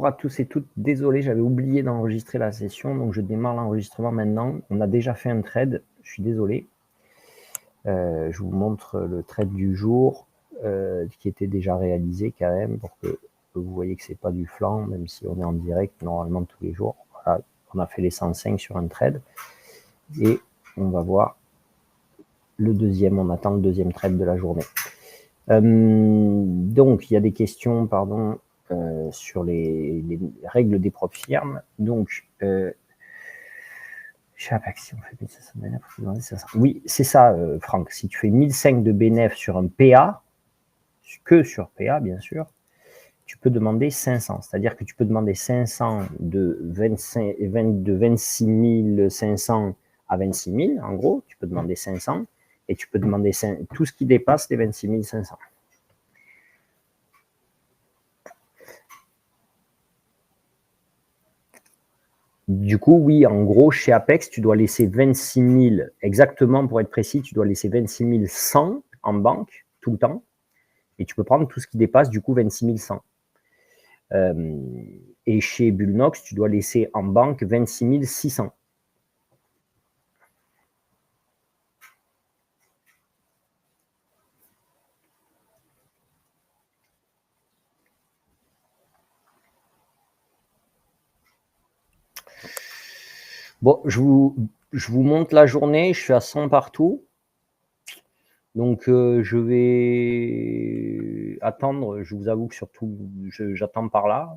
Bonjour à tous et toutes. Désolé, j'avais oublié d'enregistrer la session, donc je démarre l'enregistrement maintenant. On a déjà fait un trade, je suis désolé. Je vous montre le trade du jour qui était déjà réalisé quand même pour que vous voyez que c'est pas du flanc, même si on est en direct normalement tous les jours. Voilà, on a fait les 105 sur un trade et on va voir le deuxième. On attend le deuxième trade de la journée. Donc il y a des questions, pardon. Sur les règles des propres firmes. Donc, chez Apex, si on fait 1500 bénéfices, oui, c'est ça, Franck. Si tu fais 1005 de bénéfices sur un PA, que sur PA, bien sûr, tu peux demander 500. C'est-à-dire que tu peux demander 500 de 26 500 à 26 000, en gros. Tu peux demander 500 et tu peux demander tout ce qui dépasse les 26 500. Du coup, oui, en gros, chez Apex, tu dois laisser 26 000, exactement pour être précis, tu dois laisser 26 100 en banque tout le temps. Et tu peux prendre tout ce qui dépasse, du coup, 26 100. Et chez Bullnox, tu dois laisser en banque 26 600. Bon, je vous montre la journée, je suis à 100 partout. Donc, je vais attendre, je vous avoue que surtout, j'attends par là.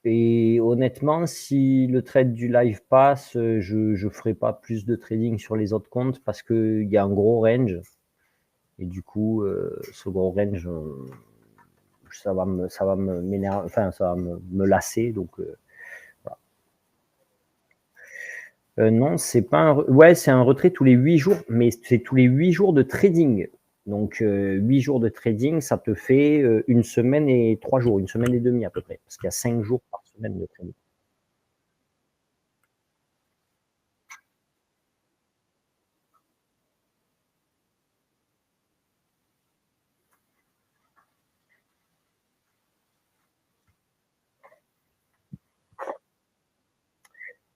Et honnêtement, si le trade du live passe, je ferai pas plus de trading sur les autres comptes parce qu'il y a un gros range. Et du coup, ce gros range, ça va me m'énerver, enfin, ça va me lasser. Donc, voilà. Non, c'est pas un ouais, c'est un retrait tous les 8 jours, mais c'est tous les 8 jours de trading. Donc, 8 jours de trading, ça te fait 1 semaine et 3 jours, 1 semaine et demie à peu près, parce qu'il y a 5 jours par semaine de trading.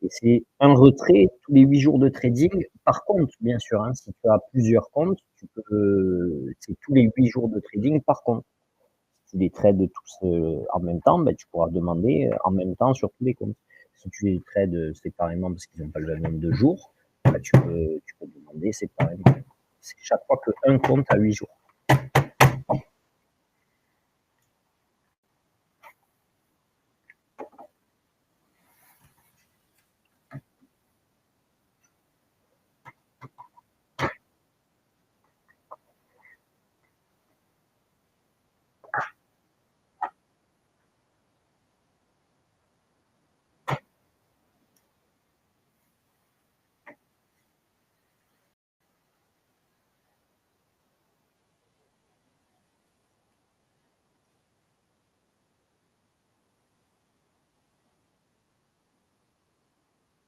Et c'est un retrait tous les 8 jours de trading par compte, bien sûr. Hein. Si tu as plusieurs comptes, c'est tous les 8 jours de trading par compte. Si tu les trades tous en même temps, ben, tu pourras demander en même temps sur tous les comptes. Si tu les trades séparément parce qu'ils n'ont pas le même nombre de jours, ben, tu peux demander séparément. C'est chaque fois qu'un compte a 8 jours.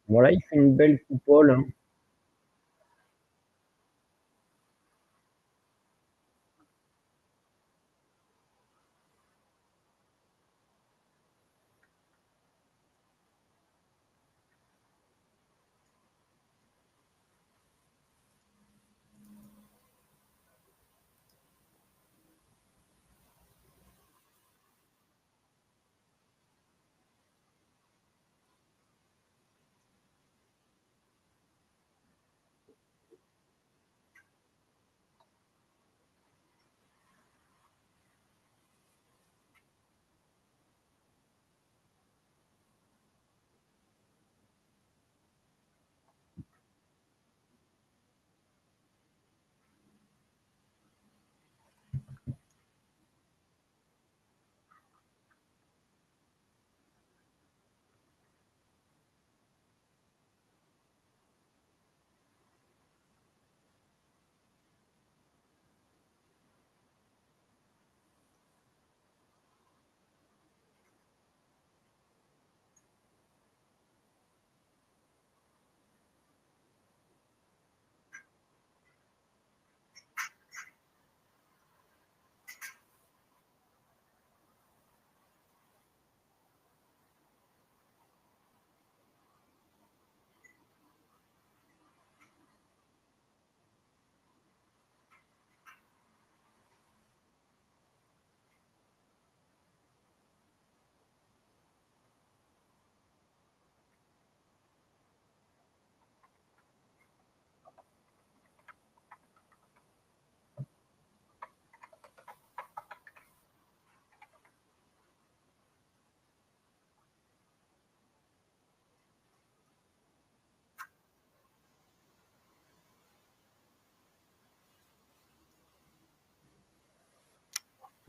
Voilà, il fait une belle coupole. Hein.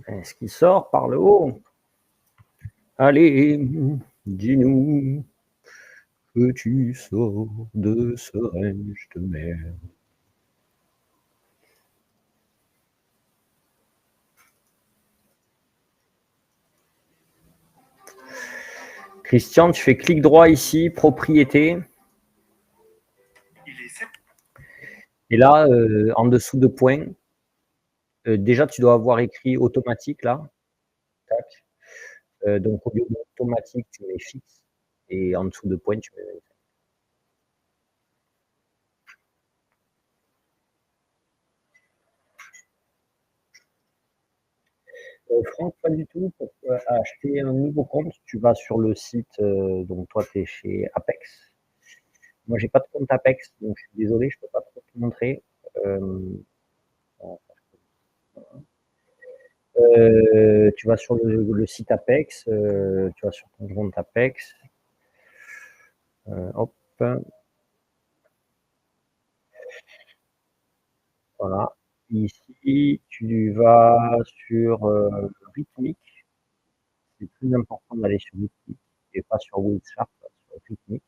Est-ce qu'il sort par le haut? Allez, dis-nous que tu sors de ce rêve de mer. Christian, tu fais clic droit ici, propriété. Et là, en dessous de points, déjà tu dois avoir écrit automatique là. Tac. Donc au lieu d'automatique, tu mets fixe et en dessous de points, tu mets Franck, pas du tout. Pour acheter un nouveau compte, tu vas sur le site, donc toi tu es chez Apex. Moi j'ai pas de compte Apex, donc je suis désolé, je peux pas trop te montrer. Hem, Tu vas sur le site Apex, tu vas sur ton compte Apex, hop, voilà. Ici, tu vas sur, Rythmic. C'est plus important d'aller sur Rythmic et pas sur Winshark, sur Rythmic.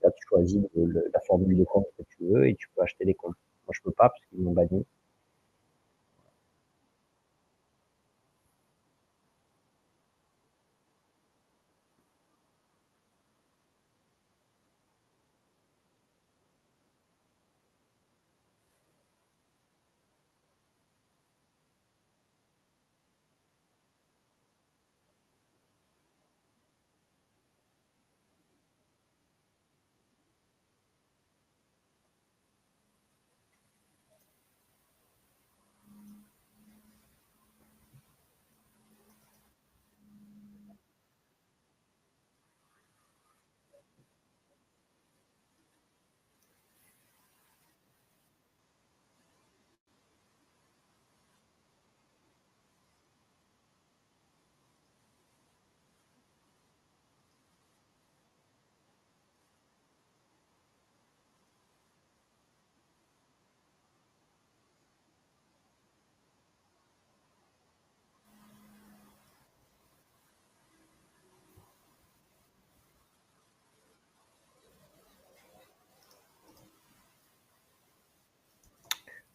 Là, tu choisis la formule de compte que tu veux et tu peux acheter des comptes. Moi, je peux pas parce qu'ils m'ont banni.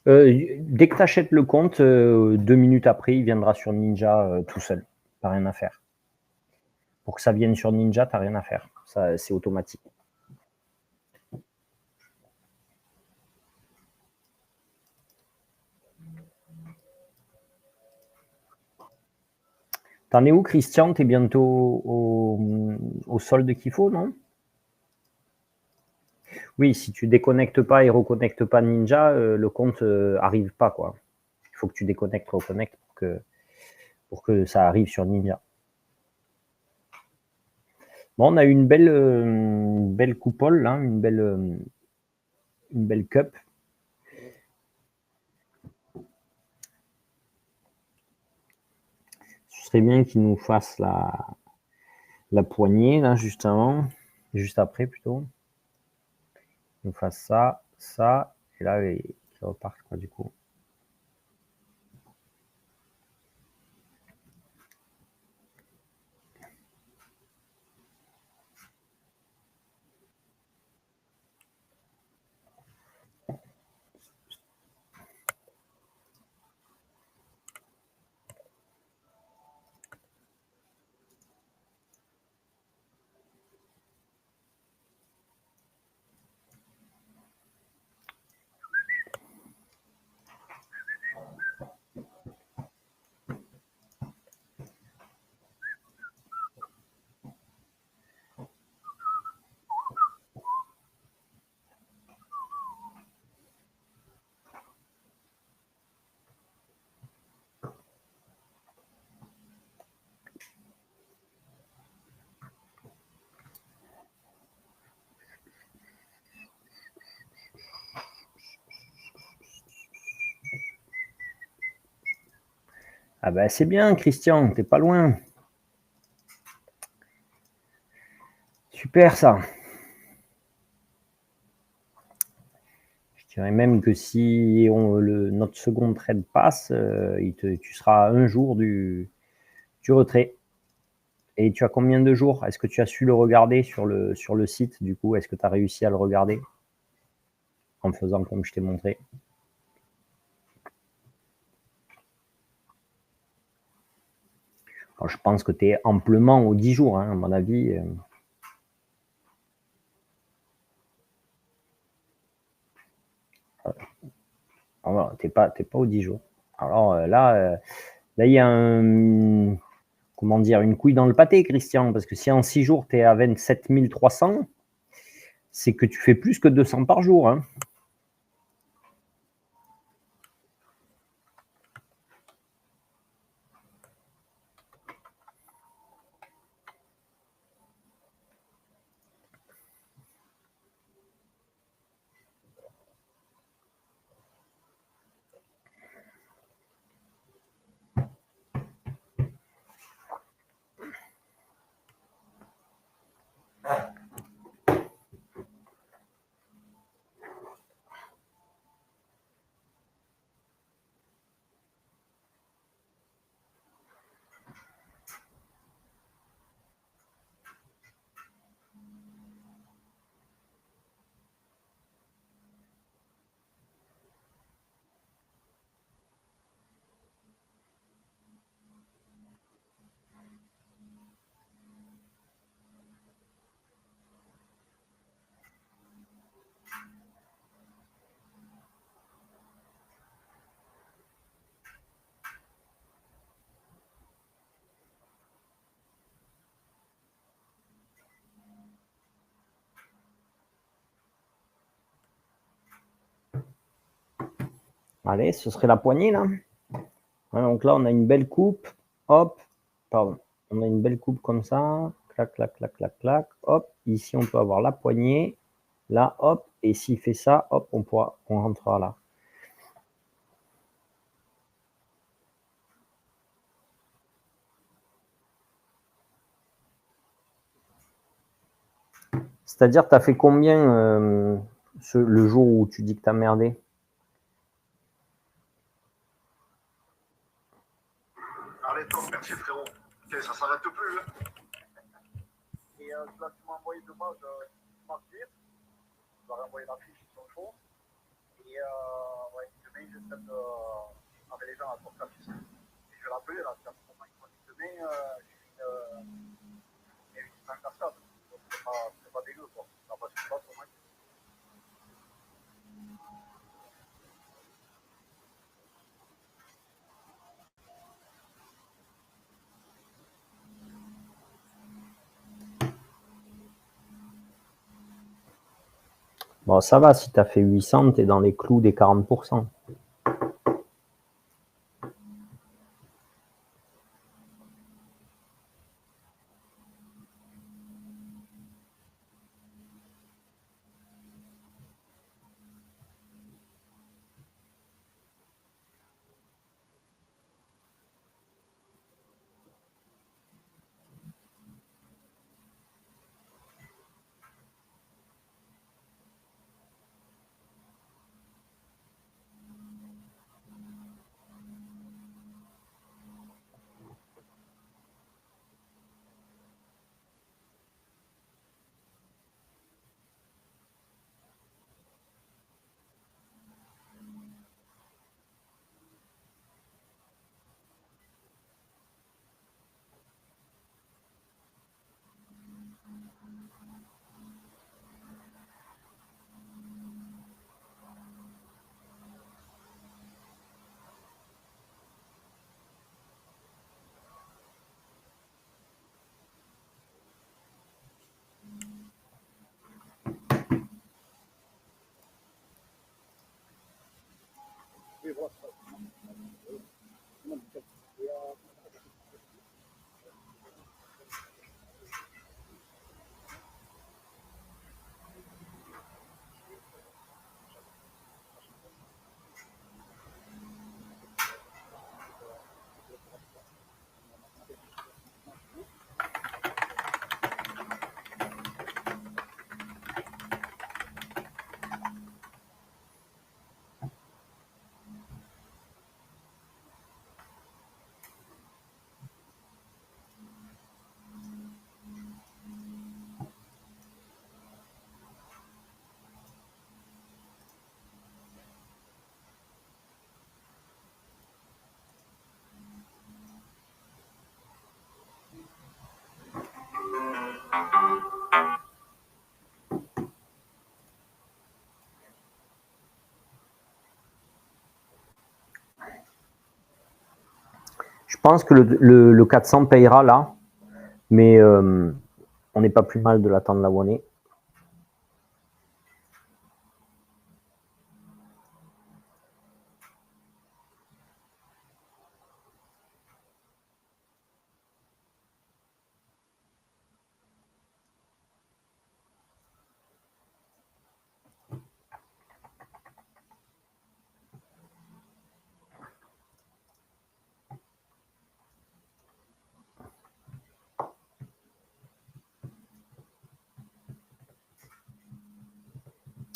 Dès que tu achètes le compte, 2 minutes après, il viendra sur Ninja, tout seul. Tu as rien à faire. Pour que ça vienne sur Ninja, tu as rien à faire. Ça, c'est automatique. T'en es où, Christian? Tu es bientôt au solde qu'il faut, non? Oui, si tu déconnectes pas et reconnectes pas Ninja, le compte arrive pas, quoi. Il faut que tu déconnectes, reconnectes pour que ça arrive sur Ninja. Bon, on a eu une belle coupole, là, une belle cup. Ce serait bien qu'ils nous fassent la poignée, là, juste avant, juste après plutôt. Ils nous fassent ça, ça, et là, ils repartent, quoi, du coup. Ah ben, c'est bien, Christian, t'es pas loin. Super, ça. Je dirais même que si notre second trade passe, tu seras à un jour du retrait. Et tu as combien de jours? Est-ce que tu as su le regarder sur le site du coup? Est-ce que tu as réussi à le regarder en faisant comme je t'ai montré? Alors, je pense que tu es amplement aux 10 jours, hein, à mon avis. Alors, tu n'es pas aux 10 jours. Alors là, il y a comment dire, une couille dans le pâté, Christian, parce que si en 6 jours, tu es à 27 300, c'est que tu fais plus que 200 par jour. Hein. Allez, ce serait la poignée, là. Hein, donc là, on a une belle coupe. Hop, pardon. On a une belle coupe comme ça. Clac, clac, clac, clac, clac. Hop, ici, on peut avoir la poignée. Là, hop. Et s'il fait ça, hop, on rentrera là. C'est-à-dire, tu as fait combien le jour où tu dis que tu as merdé? Allez, toi, merci frérot. Ça s'arrête plus. Hein. Et là, tu m'as envoyé demain martyr. Tu vas renvoyer la fiche sur le fond. Et ouais, demain, j'essaie avec les gens à porter la fiche. Et je vais l'appeler là. Demain, j'ai une cassade. C'est pas dégueu quoi. Ça va pas pour moi. Bon, ça va, si tu as fait 800, tu es dans les clous des 40%. pense que le 400 payera là, mais on n'est pas plus mal de l'attendre l'abonné.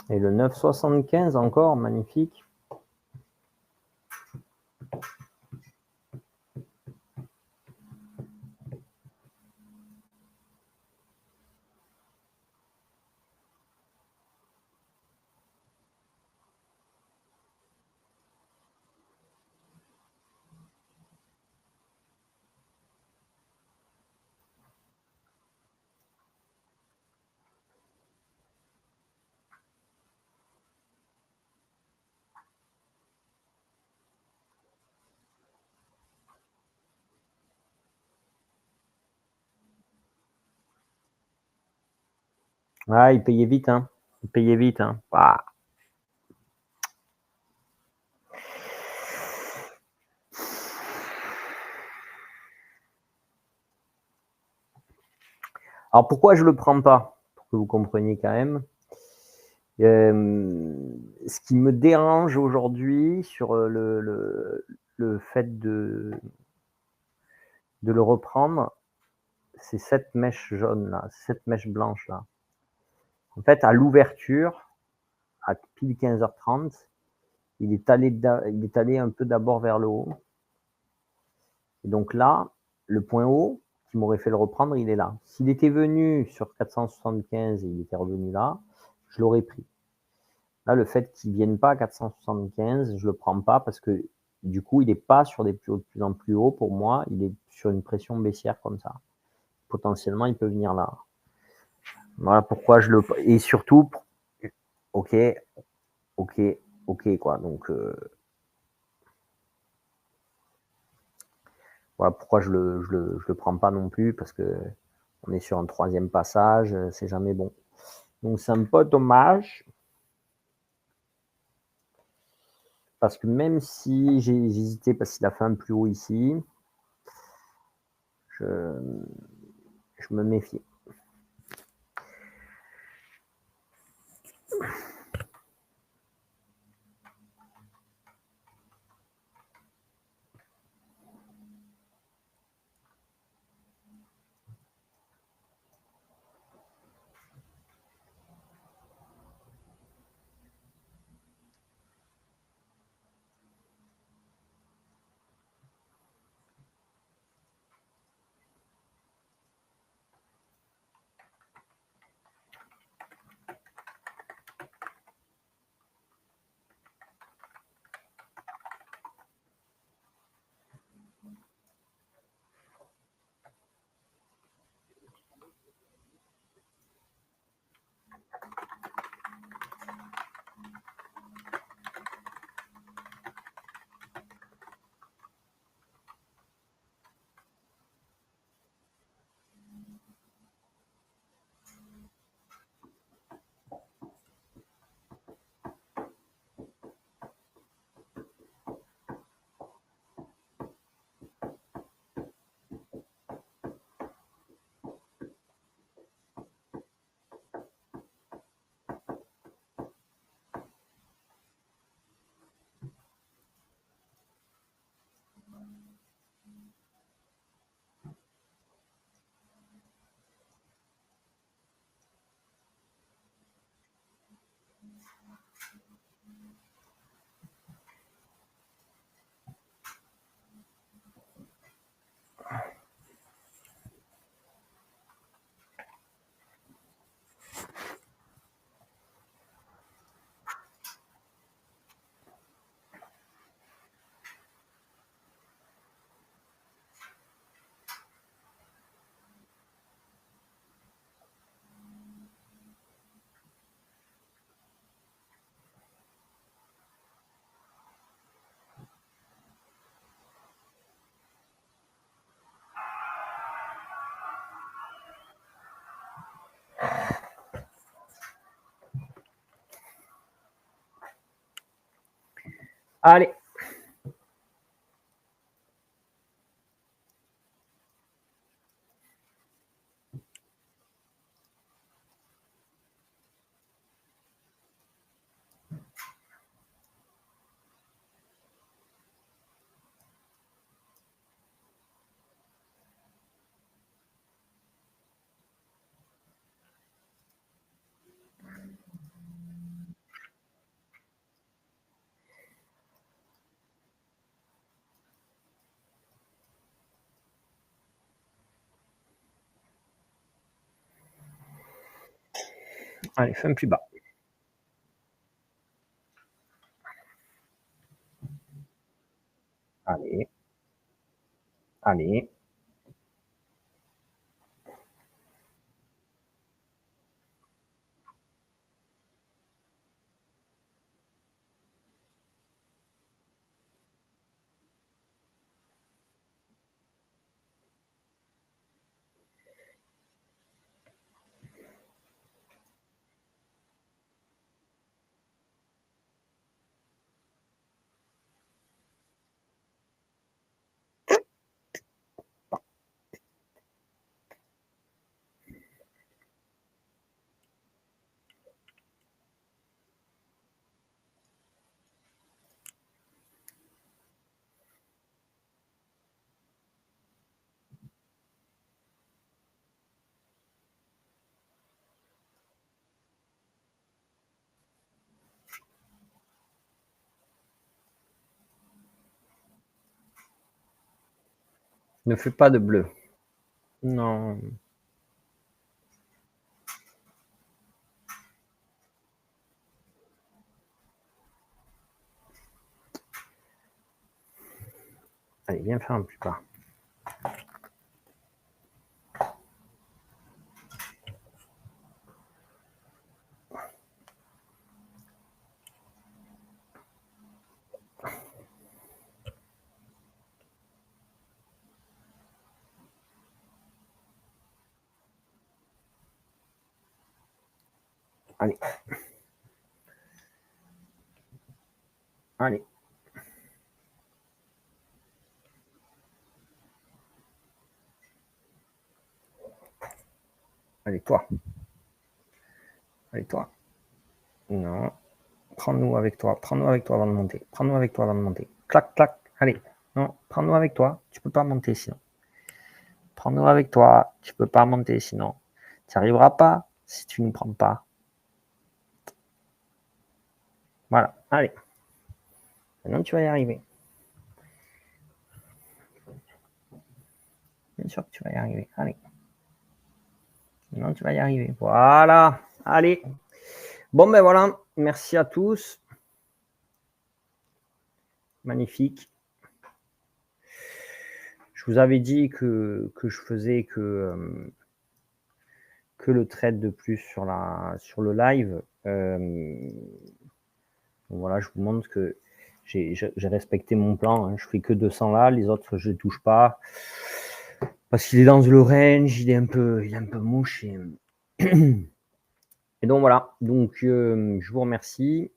Et le 9,75 encore, magnifique. Ah, il payait vite, hein. Il payait vite, hein. Ah. Alors pourquoi je le prends pas? Pour que vous compreniez quand même. Ce qui me dérange aujourd'hui sur le fait de le reprendre, c'est cette mèche jaune là, cette mèche blanche là. En fait, à l'ouverture, à pile 15h30, il est allé un peu d'abord vers le haut. Et donc là, le point haut qui m'aurait fait le reprendre, il est là. S'il était venu sur 475 et il était revenu là, je l'aurais pris. Là, le fait qu'il ne vienne pas à 475, je ne le prends pas parce que du coup, il n'est pas sur des plus hauts de plus en plus haut pour moi, il est sur une pression baissière comme ça. Potentiellement, il peut venir là. Voilà pourquoi je le. Et surtout, ok, ok, ok, quoi. Donc, voilà pourquoi je le prends pas non plus parce que on est sur un troisième passage, c'est jamais bon. Donc, c'est un peu dommage. Parce que même si j'ai hésité parce qu'il a fait un plus haut ici, je me méfie. Allez. Allez, fin plus bas. Allez. Allez. Ne fais pas de bleu. Non. Allez, viens faire un plus bas. Allez. Allez. Allez, toi. Allez, toi. Non. Prends-nous avec toi. Prends-nous avec toi avant de monter. Prends-nous avec toi avant de monter. Clac, clac. Allez. Non. Prends-nous avec toi. Tu peux pas monter sinon. Prends-nous avec toi. Tu peux pas monter sinon. Tu n'y arriveras pas si tu ne nous prends pas. Voilà. Allez. Maintenant, tu vas y arriver. Bien sûr que tu vas y arriver. Allez. Maintenant, tu vas y arriver. Voilà. Allez. Bon, ben voilà. Merci à tous. Magnifique. Je vous avais dit que je faisais que le trade de plus sur le live. Voilà, je vous montre que j'ai respecté mon plan. Hein. Je fais que 200 là, les autres je ne touche pas parce qu'il est dans le range, il est un peu mouche et donc voilà. Donc je vous remercie.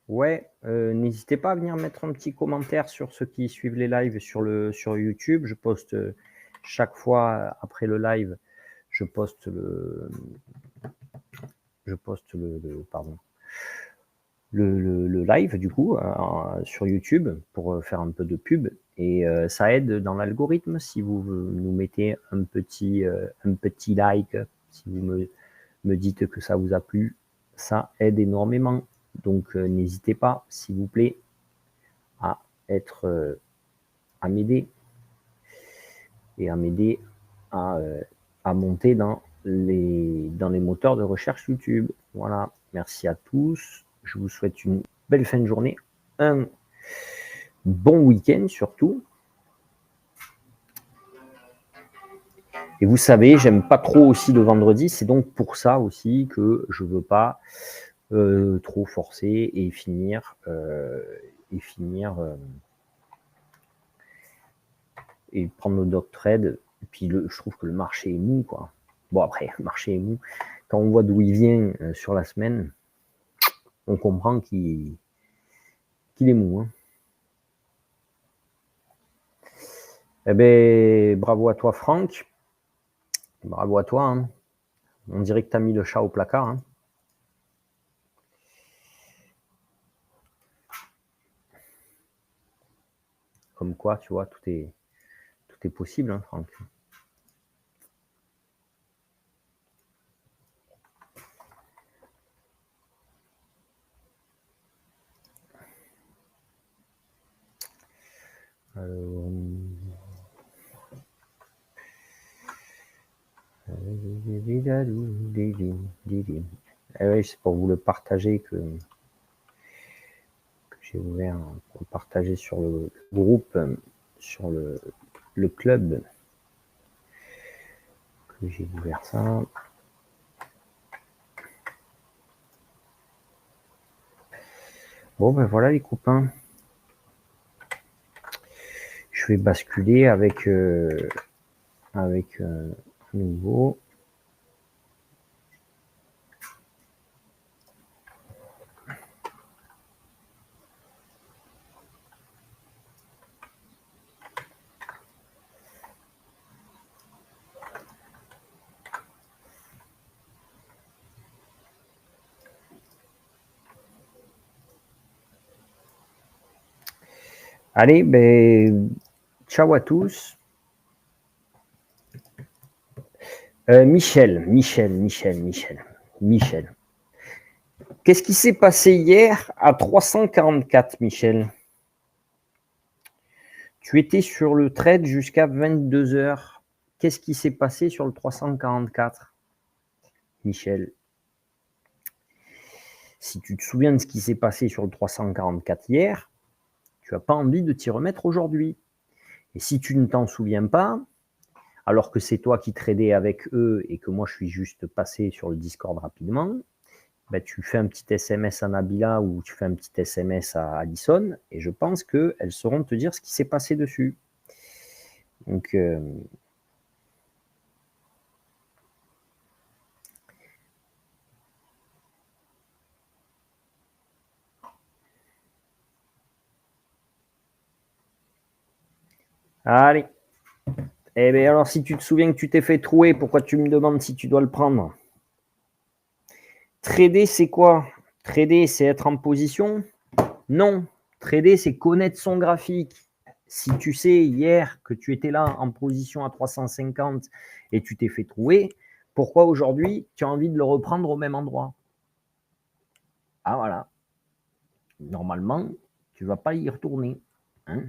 Ouais, n'hésitez pas à venir mettre un petit commentaire sur ceux qui suivent les lives sur YouTube. Je poste chaque fois après le live, je poste le live du coup sur YouTube pour faire un peu de pub et ça aide dans l'algorithme si vous nous mettez un petit like, si vous me dites que ça vous a plu, ça aide énormément. Donc n'hésitez pas, s'il vous plaît, à m'aider et à m'aider à monter dans les moteurs de recherche YouTube. Voilà, merci à tous. Je vous souhaite une belle fin de journée, un bon week-end surtout. Et vous savez, j'aime pas trop aussi le vendredi, c'est donc pour ça aussi que je veux pas trop forcer et finir et prendre nos dog trades. Et puis je trouve que le marché est mou, quoi. Bon, après, le marché est mou. Quand on voit d'où il vient sur la semaine, on comprend qu'il est mou. Hein. Eh bien, bravo à toi, Franck. Bravo à toi. Hein. On dirait que tu as mis le chat au placard. Hein. Comme quoi, tu vois, tout est possible, hein, Franck. Alors... Eh oui, c'est pour vous le partager que j'ai ouvert pour le partager sur le groupe, sur le club, que j'ai ouvert ça. Bon, ben voilà les copains. Je vais basculer avec nouveau. Allez, ben, ciao à tous. Michel. Qu'est-ce qui s'est passé hier à 344, Michel? Tu étais sur le trade jusqu'à 22 heures. Qu'est-ce qui s'est passé sur le 344, Michel? Si tu te souviens de ce qui s'est passé sur le 344 hier, tu n'as pas envie de t'y remettre aujourd'hui. Et si tu ne t'en souviens pas, alors que c'est toi qui tradais avec eux et que moi je suis juste passé sur le Discord rapidement, ben, tu fais un petit SMS à Nabila ou tu fais un petit SMS à Alison et je pense qu'elles sauront te dire ce qui s'est passé dessus. Donc, allez. Eh bien, alors, si tu te souviens que tu t'es fait trouer, pourquoi tu me demandes si tu dois le prendre? Trader, c'est quoi? Trader, c'est être en position? Non. Trader, c'est connaître son graphique. Si tu sais hier que tu étais là en position à 350 et tu t'es fait trouver, pourquoi aujourd'hui tu as envie de le reprendre au même endroit? Ah voilà. Normalement, tu ne vas pas y retourner. Hein.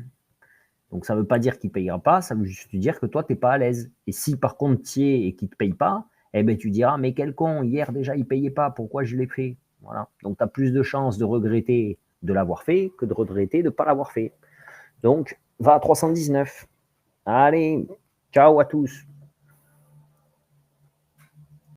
Donc ça ne veut pas dire qu'il ne payera pas, ça veut juste dire que toi, tu n'es pas à l'aise. Et si par contre tu y es et qu'il ne te paye pas, eh ben, tu diras, mais quel con, hier déjà il ne payait pas, pourquoi je l'ai fait? Voilà. Donc tu as plus de chances de regretter de l'avoir fait que de regretter de ne pas l'avoir fait. Donc, va à 319. Allez, ciao à tous.